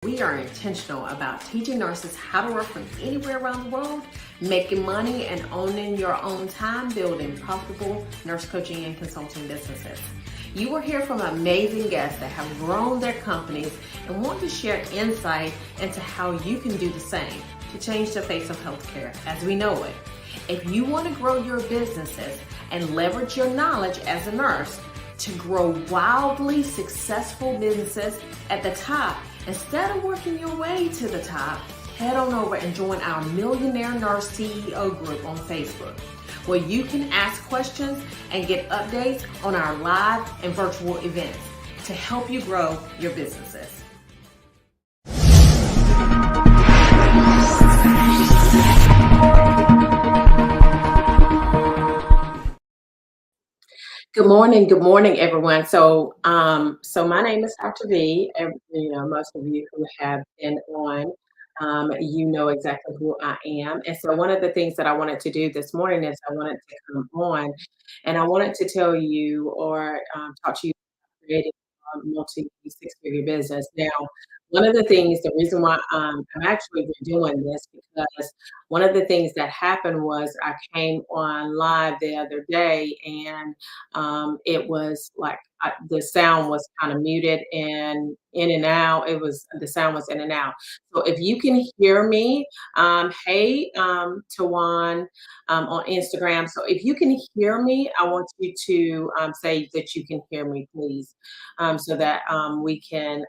We are intentional about teaching nurses how to work from anywhere around the world, making money and owning your own time, building profitable nurse coaching and consulting businesses. You will hear from amazing guests that have grown their companies and want to share insight into how you can do the same to change the face of healthcare as we know it. If you want to grow your businesses and leverage your knowledge as a nurse to grow wildly successful businesses at the top, instead of working your way to the top, head on over and join our Millionaire Nurse CEO group on Facebook, where you can ask questions and get updates on our live and virtual events to help you grow your businesses. Good morning, everyone. So my name is Dr. V. Most of you who have been on, you know exactly who I am. And so one of the things that I wanted to do this morning is I wanted to come on and I wanted to tell you or talk to you about creating a multi-six-figure business. Now, one of the things, the reason why I'm actually doing this, because one of the things that happened was I came on live the other day and it was like the sound was kind of muted and in and out. The sound was in and out. So if you can hear me, hey, Tawan on Instagram. So if you can hear me, I want you to say that you can hear me, please, so that we can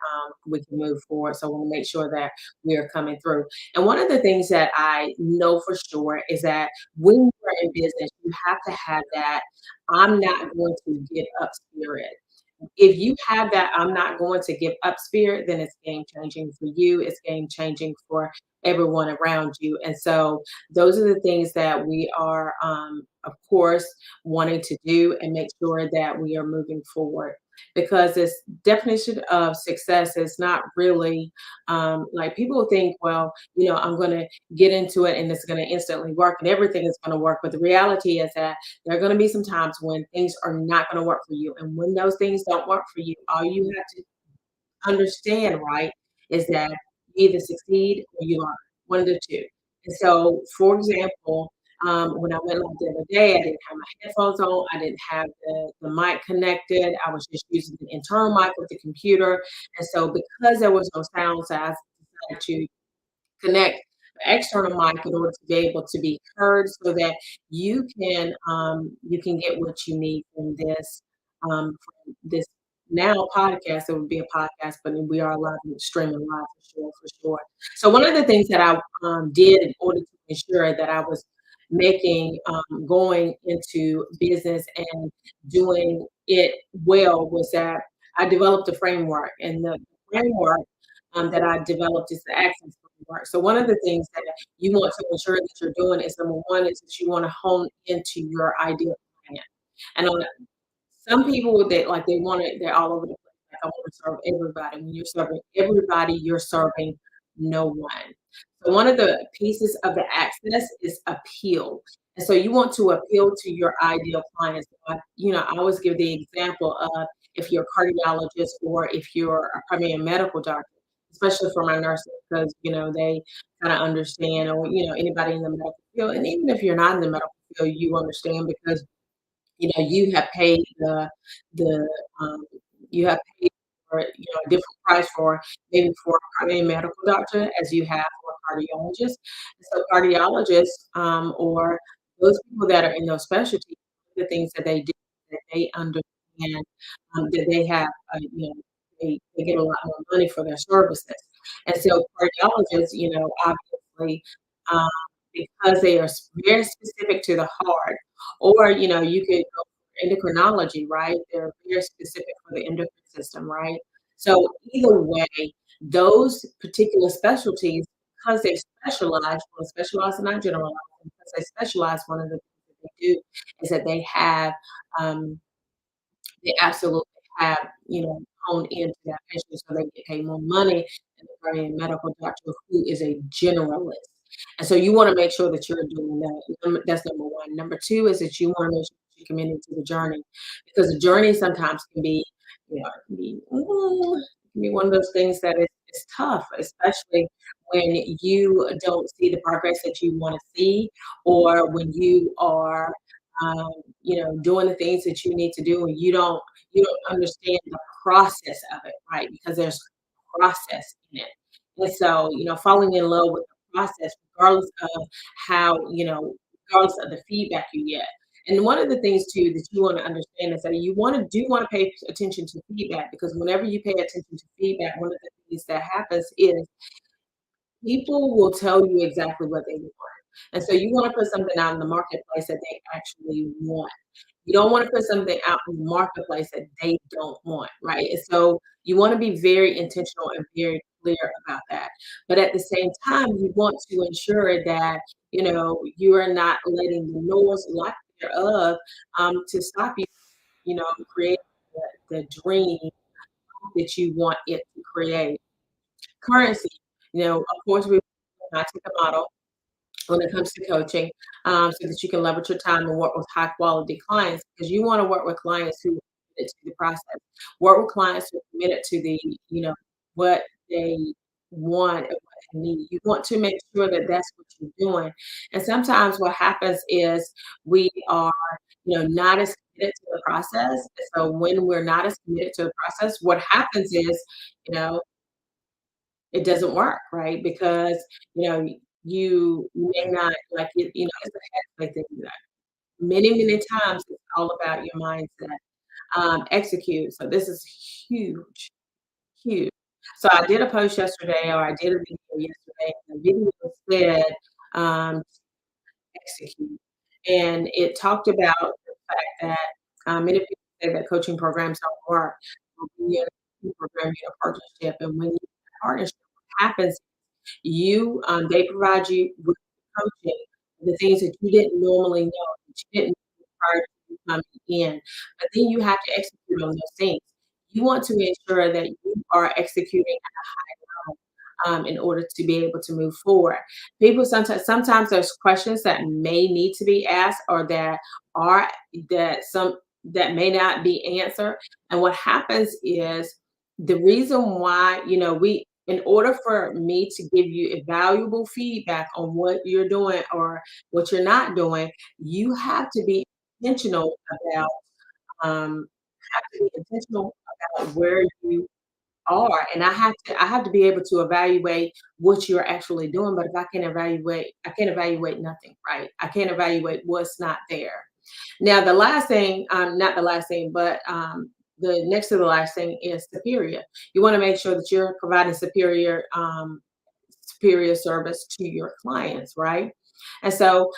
move forward. So I want to make sure that we are coming through. And one of the things that I know for sure is that when you're in business, you have to have that I'm not going to give up spirit. If you have that I'm not going to give up spirit, then it's game changing for you. It's game changing for everyone around you. And so those are the things that we are, of course, wanting to do and make sure that we are moving forward. Because this definition of success is not really like people think, well, I'm going to get into it and it's going to instantly work and everything is going to work. But the reality is that there are going to be some times when things are not going to work for you. And when those things don't work for you, all you have to understand, right, is that you either succeed or you learn, one of the two. And so, for example, when I went live the other day, I didn't have my headphones on, I didn't have the mic connected, I was just using the internal mic with the computer. And so, because there was no sound, so I decided to connect the external mic in order to be able to be heard so that you can get what you need from this now podcast. It would be a podcast, but we are live streaming live for sure. So one of the things that I did in order to ensure that I was making going into business and doing it well was that I developed a framework, and the framework that I developed is the access framework. So one of the things that you want to ensure that you're doing is number one is that you want to hone into your ideal client. And on some people they want it, they're all over the place. Like I want to serve everybody. When you're serving everybody, you're serving no one. So one of the pieces of the access is appeal. And so you want to appeal to your ideal clients. I always give the example of if you're a cardiologist or if you're a primary medical doctor, especially for my nurses, because they kind of understand, or anybody in the medical field, and even if you're not in the medical field, you understand because you have paid the you have paid for a different price for maybe for a primary medical doctor as you have for a cardiologist. And so cardiologists or those people that are in those specialties, the things that they do, that they understand that they have, they get a lot more money for their services. And so cardiologists, obviously, um, because they are very specific to the heart, or you could go for endocrinology, right? They're very specific for the endocrine system, right? So either way, those particular specialties, because they specialize, well, specialize and not generalize, because they specialize, one of the things that they do is that um, they absolutely have, honed into that patient so they get paid more money than the primary medical doctor who is a generalist. And so you want to make sure that you're doing that. That's number one. Number two is that you want to make sure that you're committed to the journey, because the journey sometimes can be, it can be one of those things that it's tough, especially when you don't see the progress that you want to see, or when you are, um, doing the things that you need to do, and you don't understand the process of it, right? Because there's process in it, and so falling in love with the process, regardless of regardless of the feedback you get. And one of the things too that you want to understand is that you want to pay attention to feedback, because whenever you pay attention to feedback, one of the things that happens is people will tell you exactly what they want. And so you want to put something out in the marketplace that they actually want. You don't want to put something out in the marketplace that they don't want, right? And so you want to be very intentional and very clear about that. But at the same time, you want to ensure that, you are not letting the noise, lack thereof, to stop you, creating the dream that you want it to create. Currency, of course, we not take a model when it comes to coaching, so that you can leverage your time and work with high quality clients, because you want to work with clients who are committed to the process, work with clients who are committed to what they want and what they need. You want to make sure that that's what you're doing. And sometimes what happens is we are, not as committed to the process. So when we're not as committed to the process, what happens is, you know, it doesn't work, right? Because, you may not like it, it's a headspace thing. Many times it's all about your mindset. Execute. So this is huge, huge. So I did a post yesterday, or I did a video yesterday. And the video said, um, execute. And it talked about the fact that many people say that coaching programs don't work. But when you're in a coaching program, you're in a partnership. And when you're in a partnership, what happens, they provide you with coaching, the things that you didn't normally know, that you didn't know prior to you coming in. But then you have to execute on those things. You want to ensure that you are executing in order to be able to move forward. People sometimes there's questions that may need to be asked, or are that may not be answered. And what happens is the reason why, we in order for me to give you a valuable feedback on what you're doing or what you're not doing, you have to be intentional about where you are, and I have to be able to evaluate what you're actually doing. But if I can't evaluate nothing, right? I can't evaluate what's not there. Now the last thing, not the last thing, but the next to the last thing is superior. You want to make sure that you're providing superior service to your clients, right? And so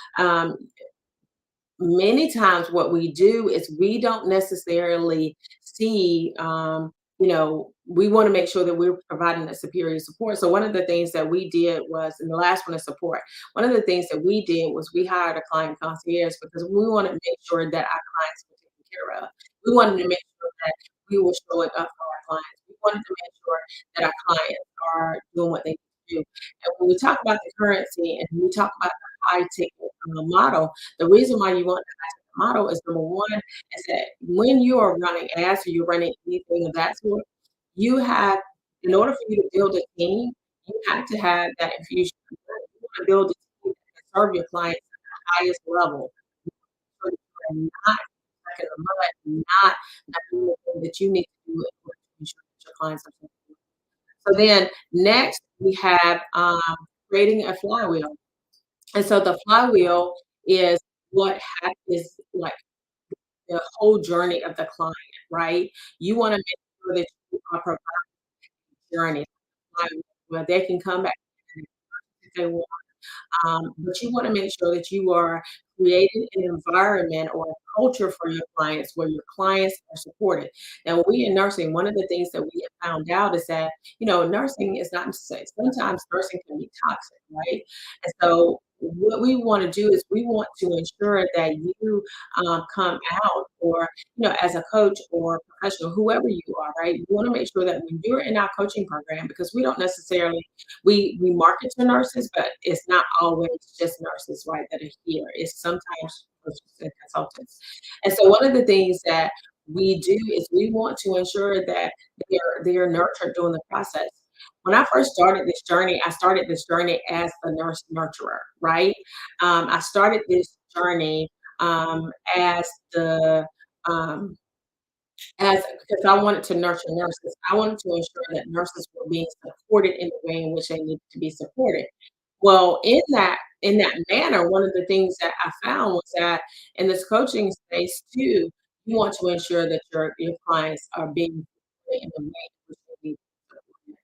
many times what we do is we don't necessarily see, we want to make sure that we're providing a superior support. So one of the things that we did was, and the last one is support. One of the things that we did was we hired a client concierge, because we want to make sure that our clients were taken care of. We wanted to make sure that we were showing up for our clients. We wanted to make sure that our clients are doing what they need to do. And when we talk about the currency and we talk about the high ticket model, the reason why you want the high ticket model is, number one, is that when you are running ads or you're running anything of that sort, you have, in order for you to build a team, you have to have that infusion. You want to build a team that can serve your clients at the highest level. So that you are not stuck in the mud, not doing the thing that you need to do in order to ensure that your clients are successful. So then next we have creating a flywheel. And so the flywheel is is like the whole journey of the client, right? You wanna make sure that you are providing a journey, where they can come back if they want. But you want to make sure that you are creating an environment or a culture for your clients where your clients are supported. Now, when we in nursing, one of the things that we have found out is that, nursing is not safe. Sometimes nursing can be toxic, right? And so what we want to do is we want to ensure that you come out, or, as a coach or professional, whoever you are, right? You want to make sure that when you're in our coaching program, because we don't necessarily we market to nurses, but it's not always just nurses, right, that are here. It's sometimes coaches and consultants. And so one of the things that we do is we want to ensure that they're nurtured during the process. when I first started this journey, I started this journey as the nurse nurturer, right? I started this journey as the um, as because I wanted to nurture nurses. I wanted to ensure that nurses were being supported in the way in which they needed to be supported. Well, in that manner, one of the things that I found was that in this coaching space too, you want to ensure that your clients are being supported in the way in which they need to be supported.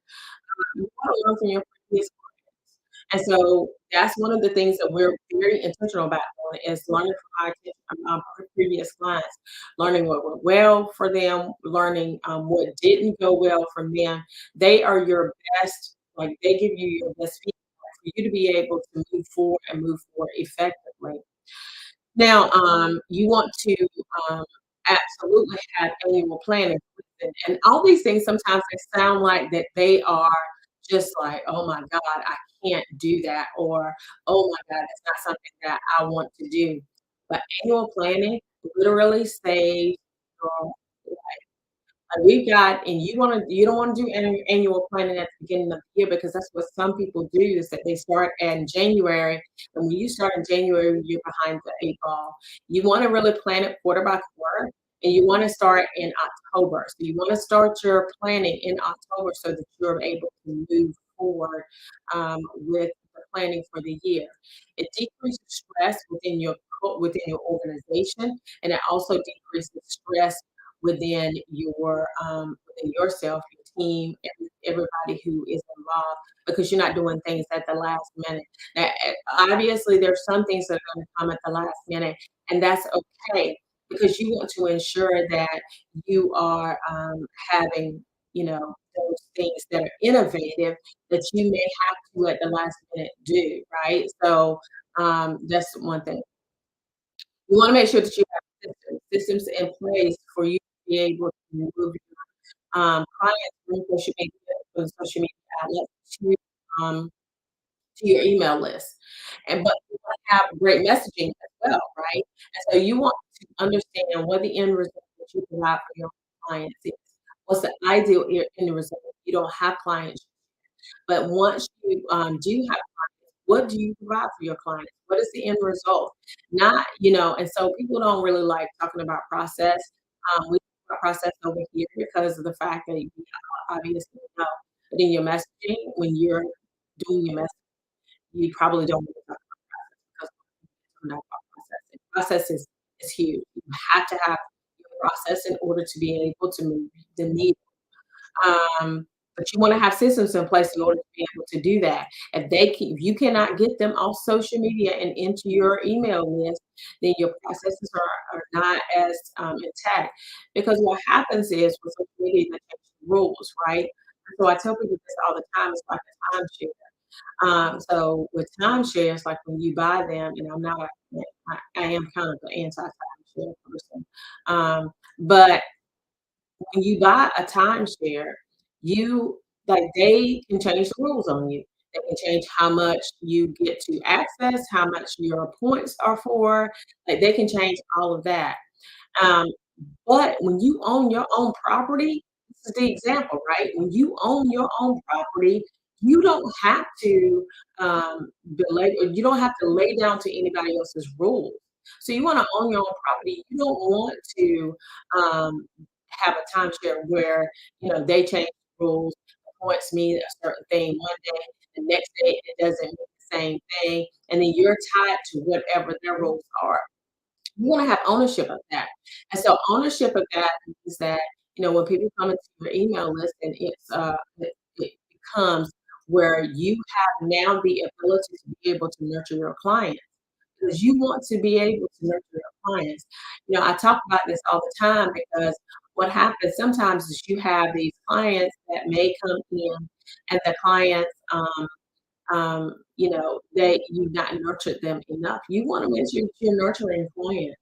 You want to learn from your previous clients. And so that's one of the things that we're very intentional about doing is learning from our previous clients, learning what went well for them, learning what didn't go well for them. They are your best, like they give you your best feedback for you to be able to move forward and move forward effectively. Now, you want to um, absolutely have annual planning, and all these things sometimes they sound like that they are just like, oh my God, I can't do that, or oh my God, that's not something that I want to do. But annual planning literally saves your we've got, and you don't want to do annual planning at the beginning of the year because that's what some people do is that they start in January. And when you start in January, you're behind the eight ball. You want to really plan it quarter by quarter, and you want to start in October. So you want to start your planning in October so that you're able to move forward with the planning for the year. It decreases stress within your organization, and it also decreases stress within yourself, your team, everybody who is involved, because you're not doing things at the last minute. Now, obviously, there's some things that are going to come at the last minute, and that's okay because you want to ensure that you are having, those things that are innovative that you may have to at the last minute do, right? So that's one thing. You want to make sure that you have systems in place for you to be able to move clients from social media outlets to your email list. But you want to have great messaging as well, right? And so you want to understand what the end result that you provide for your clients is. What's the ideal end result if you don't have clients? But once you do have what do you provide for your clients? What is the end result? Not, and so people don't really like talking about process. We talk about process over here because of the fact that you obviously know. But in your messaging, when you're doing your message, you probably don't want to talk about process because we're talking about process. And process is huge. You have to have your process in order to be able to move the needle. But you want to have systems in place in order to be able to do that. If you cannot get them off social media and into your email list, then your processes are not as intact. Because what happens is with social media, they change the rules, right? So I tell people this all the time. It's like a timeshare. So with timeshares, like when you buy them, and I am kind of an anti-timeshare person, but when you buy a timeshare, you like they can change the rules on you. They can change how much you get to access, how much your points are for. Like they can change all of that. Um, but when you own your own property, this is the example, right? When you own your own property, you don't have to you don't have to lay down to anybody else's rules. So you want to own your own property. You don't want to um, have a timeshare where they change the rules, the points mean a certain thing one day, the next day it doesn't mean the same thing, and then you're tied to whatever their rules are. You wanna have ownership of that. And so ownership of that means that, when people come into your email list and it becomes where you have now the ability to be able to nurture your clients because you want to be able to nurture your clients. I talk about this all the time because what happens sometimes is you have these clients that may come in and the clients, you've not nurtured them enough. You want to make sure that you're nurturing clients.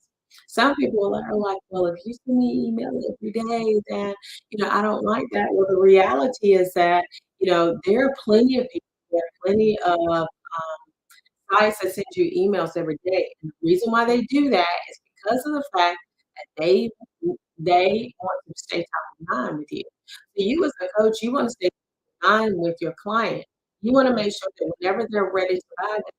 Some people are like, well, if you send me email every day, then I don't like that. Well, the reality is that there are plenty of people, there are plenty of sites that send you emails every day. And the reason why they do that is because of the fact that they want to stay top of mind with you. So you as a coach, you want to stay. align with your client. You wanna make sure that whenever they're ready to buy, that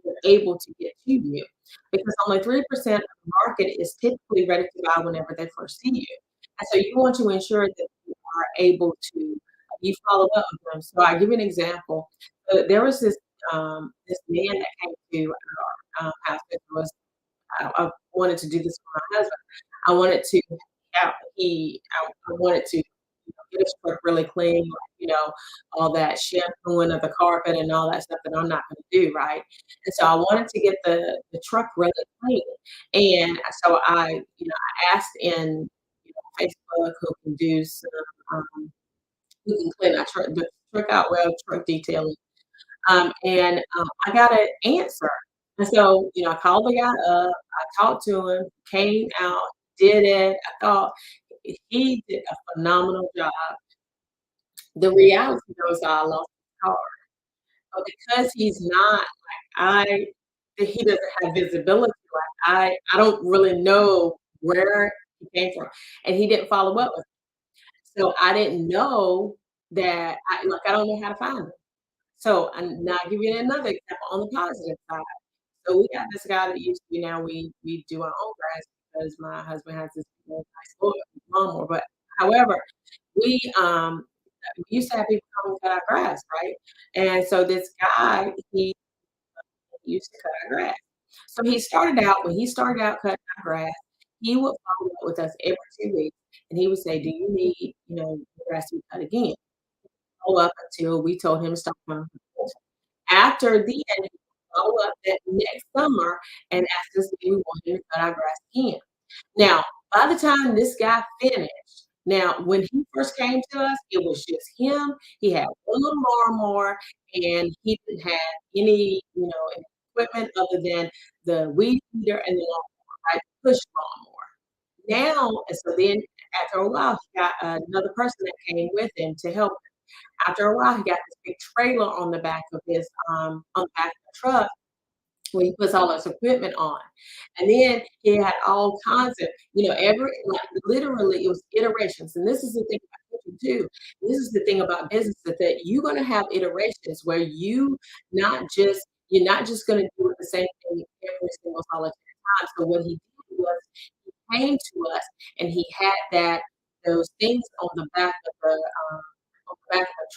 you're able to get to you, because only 3% of the market is typically ready to buy whenever they first see you. And so you want to ensure that you are able to you follow up with them. So I'll give you an example. There was this man that came to our, house that was I wanted to do this for my husband. I wanted to have I wanted to, get his truck really clean, like, all that shampooing of the carpet and all that stuff that I'm not gonna do, right? And so I wanted to get the truck really clean. And so I asked in, Facebook who can do some, who can clean the truck out well, truck detailing. I got an answer. And so, I called the guy up, I talked to him, came out, did it. I thought he did a phenomenal job. The reality though is I lost his car. But because he's not like I that he doesn't have visibility, like I don't really know where he came from. And he didn't follow up with me. So I didn't know that I don't know how to find him. So, and now I'll give you another example on the positive side. So we got this guy that used to now we do our own grass because my husband has this nice lawnmower. But however, we we used to have people come and cut our grass, right? And so this guy, he used to cut our grass. So when he started out cutting our grass, he would follow up with us every 2 weeks and he would say, do you need, the grass to be cut again? Follow up until we told him to stop coming. After the end, he would follow up that next summer and ask us if we wanted to cut our grass again. Now, by the time this guy finished, now when he first came to us, it was just him. He had one little lawnmower and he didn't have any, equipment other than the weed eater and the lawnmower, right? Push lawnmower. Now, and so then after a while, he got another person that came with him to help. After a while, he got this big trailer on the back of on the back of the truck where he puts all his equipment on. And then he had all kinds of, literally it was iterations. And this is the thing about cooking too. This is the thing about business is that you're gonna have iterations where you're not just gonna do it the same thing every single solitary time. So what he did was he came to us and he had those things on the back of the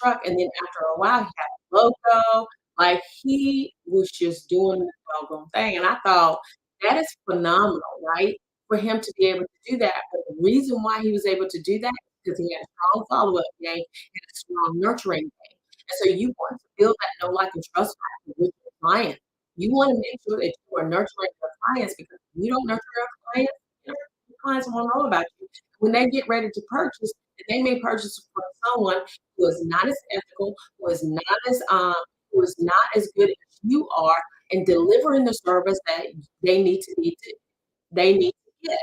truck, and then after a while, he had a logo, like, he was just doing the doggone thing, and I thought, "That is phenomenal," right? For him to be able to do that, but the reason why he was able to do that is because he had a strong follow-up game and a strong nurturing game, and so you want to build that know, like, and trust factor with your client. You wanna make sure that you are nurturing your clients because if you don't nurture your clients won't know about you. When they get ready to purchase, they may purchase from someone who is not as ethical, who is not as good as you are in delivering the service that they need to need to they need to get,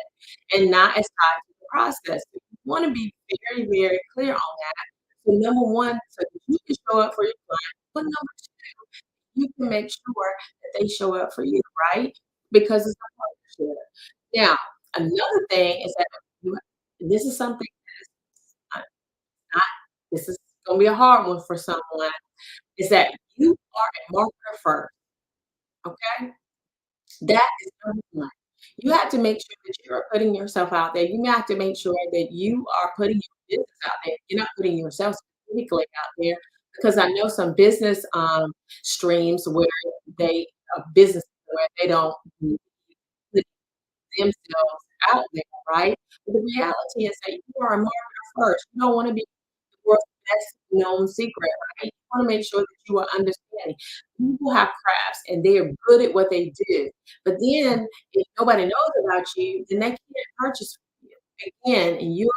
and not as tied to the process. So you wanna be very, very clear on that. So number 1, so that you can show up for your client, but number 2, you can make sure that they show up for you, right? Because it's a partnership. Now, another thing is that you this is something that's not this is gonna be a hard one for someone, is that you are a marketer first, okay? That is number 1. You have to make sure that you are putting yourself out there. You have to make sure that you are putting your business out there. You're not putting yourself specifically out there because I know some business, streams where businesses where they don't put themselves out there, right? But the reality is that you are a marketer first. You don't wanna be the world's best known secret, right? You wanna make sure that you are understanding. People have crafts and they are good at what they do, but then if nobody knows about you, then they can't purchase from you. Again, and you're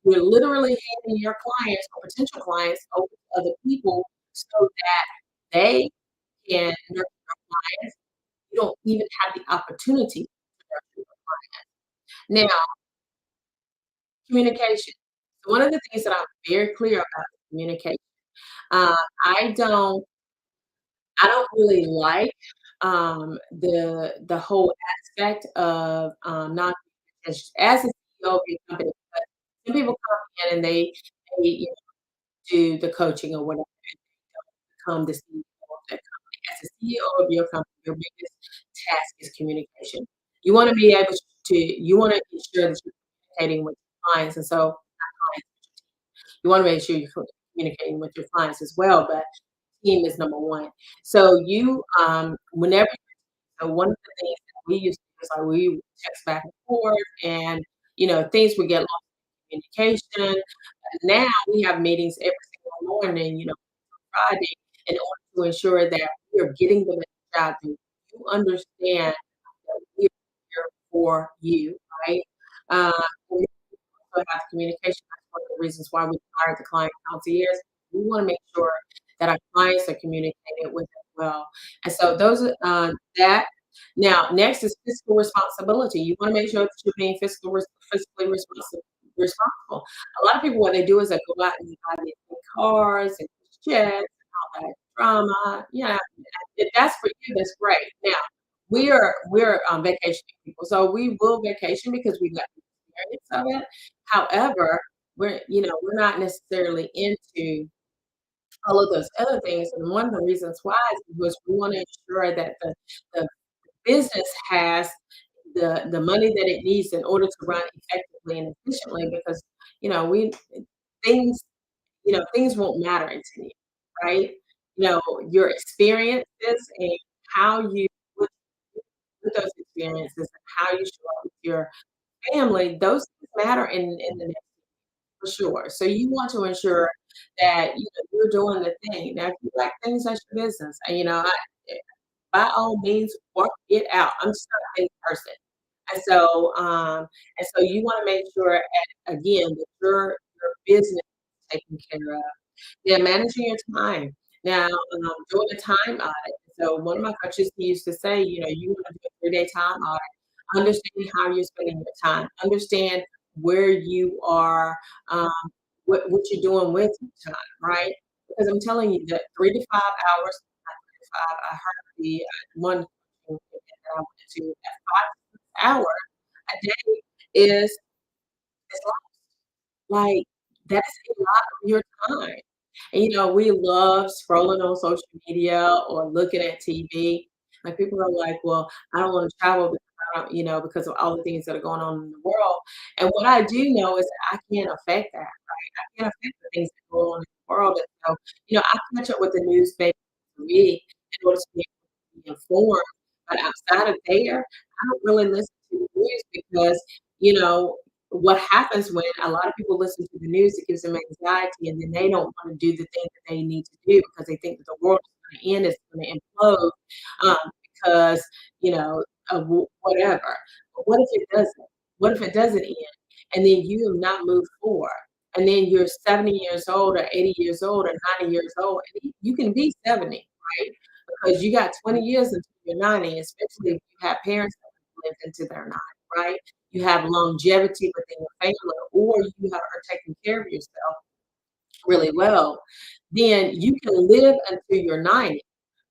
literally handing your clients or potential clients over to other people so that they can nurture your clients. You don't even have the opportunity to nurture your clients. Now, communication. So one of the things that I'm very clear about is communication. Uh, I don't I don't really like, the whole aspect of, not as a CEO of your company, but some people come in and they do the coaching or whatever, become the CEO of that company. As the CEO of your company, your biggest task is communication. You want to be able to, you want to ensure that you're communicating with clients, and so not clients, you want to make sure you're communicating with your clients as well, but team is number one. So you, whenever, so one of the things that we used to do is like we would text back and forth, and things would get lost in communication. Now we have meetings every single morning, Friday, in order to ensure that we are getting the message out there. You understand that we are here for you, right? Um, we also have communication. That's one of the reasons why we hired the client concierge. We want to make sure that our clients are communicated with as well. And so those are that. Now, next is fiscal responsibility. You want to make sure that you're being fiscally responsible. A lot of people, what they do is they go out and buy these big cars and jets and all that drama. Yeah, if that's for you, that's great. Now, we're vacationing people, so we will vacation because we got the experience of it. However, we're not necessarily into all of those other things, and one of the reasons why is because we want to ensure that the business has the money that it needs in order to run effectively and efficiently, because we things things won't matter in 10 years, right? Your experiences and how you with those experiences and how you show up with your family, those things matter in the next, for sure. So you want to ensure that you're doing the thing. Now, if you like things, that's your business. And by all means, work it out. I'm just not a big person. And so you want to make sure, again, that your business is taken care of. Yeah, managing your time. Now, doing a time audit. So one of my coaches, he used to say, you want to do a 3-day time audit. Understand how you're spending your time. Understand where you are, what you're doing with your time, right? Because I'm telling you that 3 to 5 hours, not 3 to 5. I heard the one that I went to that 5 hours a day is like, that's a lot of your time. And, we love scrolling on social media or looking at TV. Like, people are like, "Well, I don't wanna travel because I don't," because of all the things that are going on in the world. And what I do know is that I can't affect that, right? I can't affect the things that go on in the world. And so, I catch up with the news maybe once a week in order to be able to be informed. But outside of there, I don't really listen to the news because, you know, what happens when a lot of people listen to the news, it gives them anxiety, and then they don't wanna do the thing that they need to do because they think that the world is gonna end, it's gonna implode, because, of whatever. But what if it doesn't? What if it doesn't end, and then you have not moved forward, and then you're 70 years old or 80 years old or 90 years old, and you can be 70, right? Because you got 20 years until you're 90, especially if you have parents that have lived into their 90, right? You have longevity within your family, or you are taking care of yourself really well, then you can live until you're 90.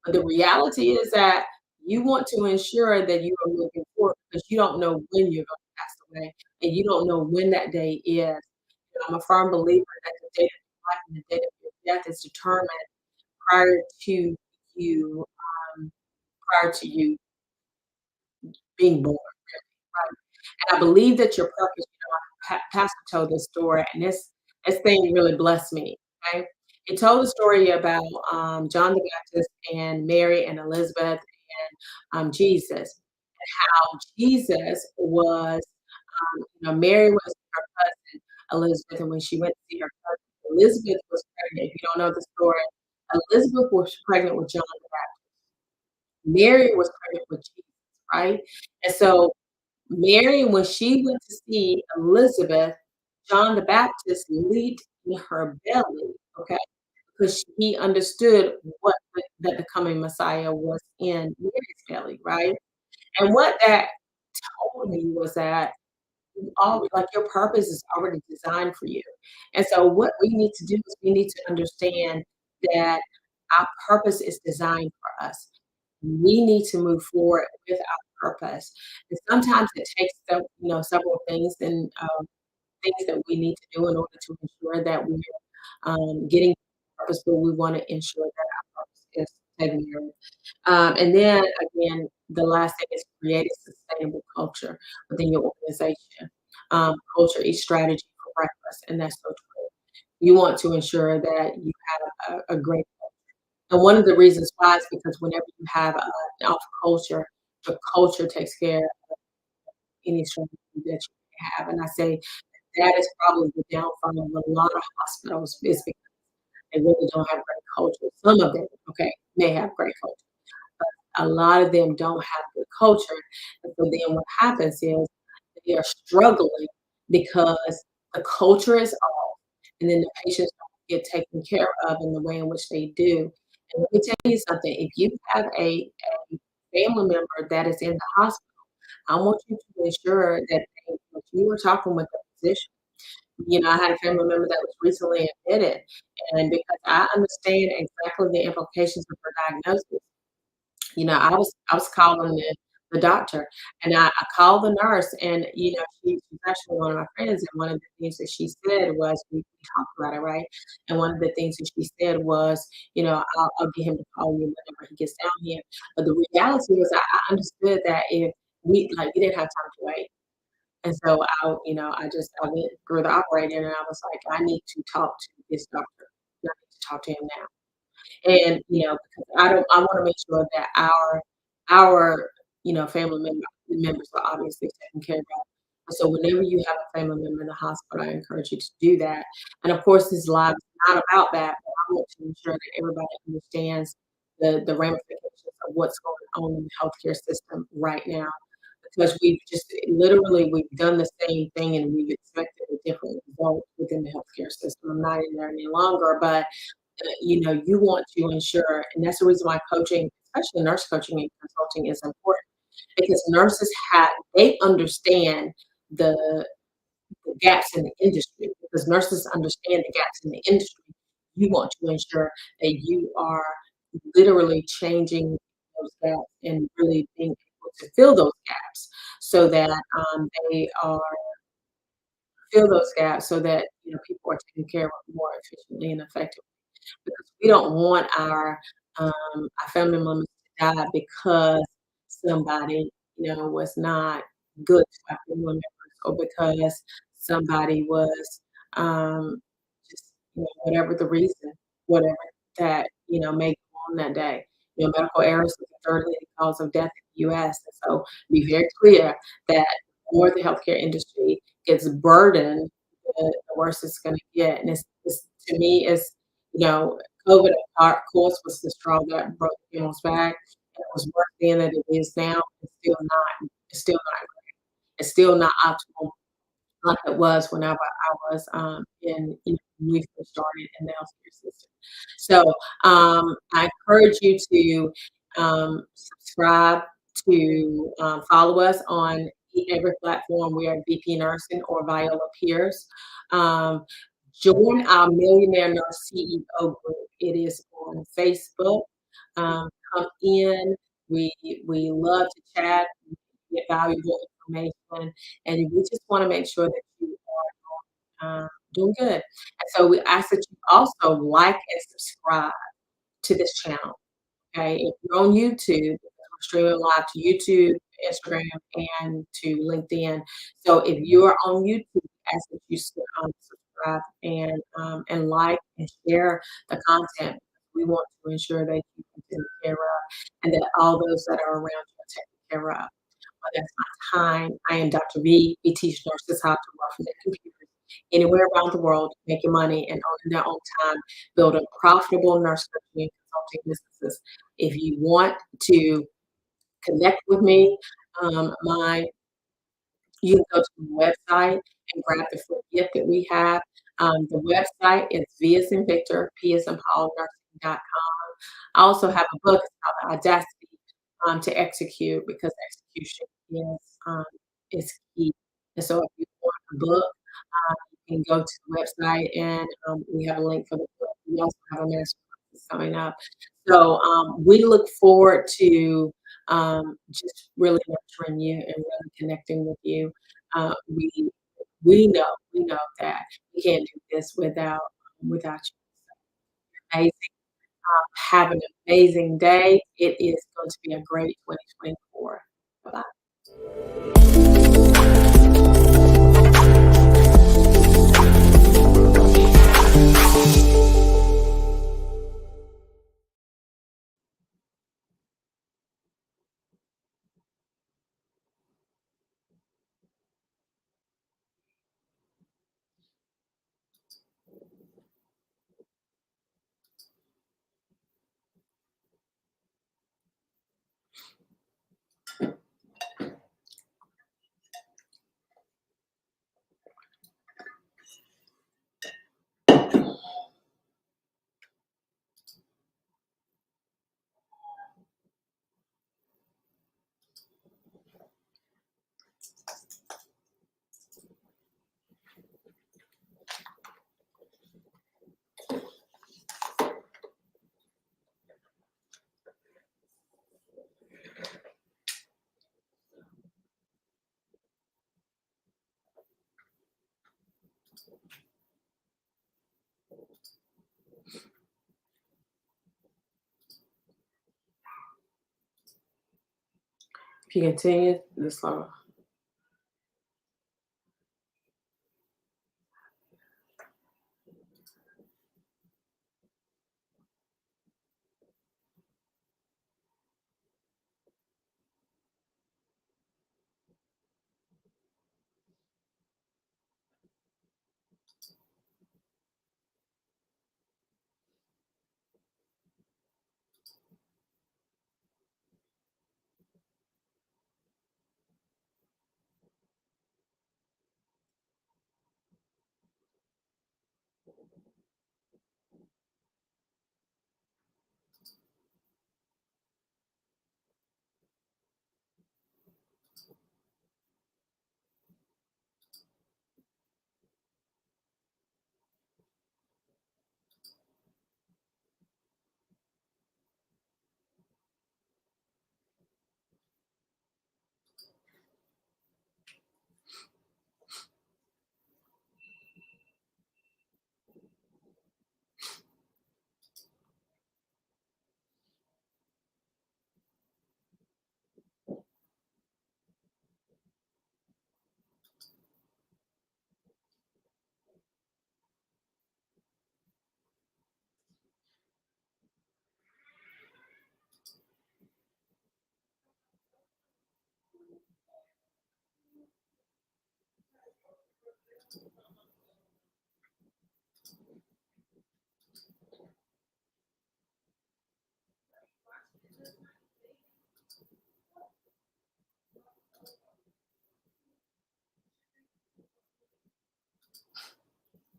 But the reality is that you want to ensure that you are moving forward because you don't know when you're going to pass away, and you don't know when that day is. I'm a firm believer that the date of your life and the date of your death is determined prior to you, um, prior to you being born, right? And I believe that your purpose, pastor told this story, and this thing really blessed me, okay? He told a story about, John the Baptist and Mary and Elizabeth and, Jesus, and how Jesus was, Mary was her cousin, Elizabeth, and when she went to see her cousin, Elizabeth was pregnant. If you don't know the story, Elizabeth was pregnant with John the Baptist. Mary was pregnant with Jesus, right? And so Mary, when she went to see Elizabeth, John the Baptist leaped in her belly, okay, because he understood that the coming Messiah was in Mary's belly, right? And what that told me was that like your purpose is already designed for you. And so what we need to do is we need to understand that our purpose is designed for us. We need to move forward with our purpose. And sometimes it takes several things and things that we need to do in order to ensure that we're getting purpose, but we want to ensure that our purpose is taken care of. And then again, the last thing is create a sustainable culture within your organization. Culture eats strategy for breakfast, and that's so true. You want to ensure that you have a great, and one of the reasons why is because whenever you have an off culture, the culture takes care of any strategy that you have. And I say that is probably the downfall of a lot of hospitals is because they really don't have great culture. Some of them, okay, may have great culture, but a lot of them don't have good culture. And so then what happens is they are struggling because the culture is off, and then the patients don't get taken care of in the way in which they do. And let me tell you something, if you have a family member that is in the hospital, I want you to ensure that that you were talking with the physician. I had a family member that was recently admitted, and because I understand exactly the implications of her diagnosis, I was calling the doctor, and I called the nurse, and she's actually one of my friends, and one of the things that she said was we talked about it, right? And one of the things that she said was, I'll get him to call you whenever he gets down here. But the reality was I understood that if we didn't have time to wait. And so I went through the operating and I was like, I need to talk to this doctor. I need to talk to him now. And, because I wanna make sure that our family members are obviously taken care of. And so whenever you have a family member in the hospital, I encourage you to do that. And of course, this live is not about that, but I want to ensure that everybody understands the ramifications of what's going on in the healthcare system right now. Because we've done the same thing and we've expected a different result within the healthcare system. I'm not in there any longer, but you want to ensure, and that's the reason why coaching, especially nurse coaching and consulting, is important because they understand the, the gaps in the industry. Because nurses understand the gaps in the industry, you want to ensure that you are literally changing those gaps and really being able to fill those gaps so that they are fill those gaps so that people are taken care of more efficiently and effectively because we don't want our family members to die because somebody, was not good to our family members or because somebody was just whatever the reason, whatever that may go on that day. Medical errors is the third leading cause of death in the U.S. And so be very clear that the more the healthcare industry gets burdened, the worse it's going to get. And it's to me, it's you know, COVID, of course, was the straw that broke the camel's back. And it was worse then than it is now. It's still not. It's still not optimal like it was whenever I was when we first started in the healthcare system. So I encourage you to subscribe to follow us on every platform. We are VP Nursing or Viola Pierce. Um, Join our Millionaire Nurse CEO group. It is on Facebook. Come in. We we love to chat, get valuable information, and we just want to make sure that you are doing good. And so we ask that you also like and subscribe to this channel. Okay, if you're on YouTube, we're streaming live to YouTube, Instagram, and to LinkedIn. So if you're on YouTube, we ask that you subscribe and like and share the content. We want to ensure that you can take care of and that all those that are around you are taken care of. Well, that's my time. I am Dr. V. We teach nurses how to work from their computers anywhere around the world, making money and owning their own time, building profitable nurse coaching and consulting businesses. If you want to connect with me, my you can go to the website and grab the free gift that we have. The website is V as in Victor, P as in Paul, nursing.com. I also have a book called The Audacity to Execute because execution um, is key. And so if you want a book, you can go to the website and we have a link for the book. We also have a master class coming up. So we look forward to just really nurturing you and really connecting with you. Uh, we we know that we can't do this without without you. Amazing. Have an amazing day. It is going to be a great 2024. Bye-bye. If you continue the slower.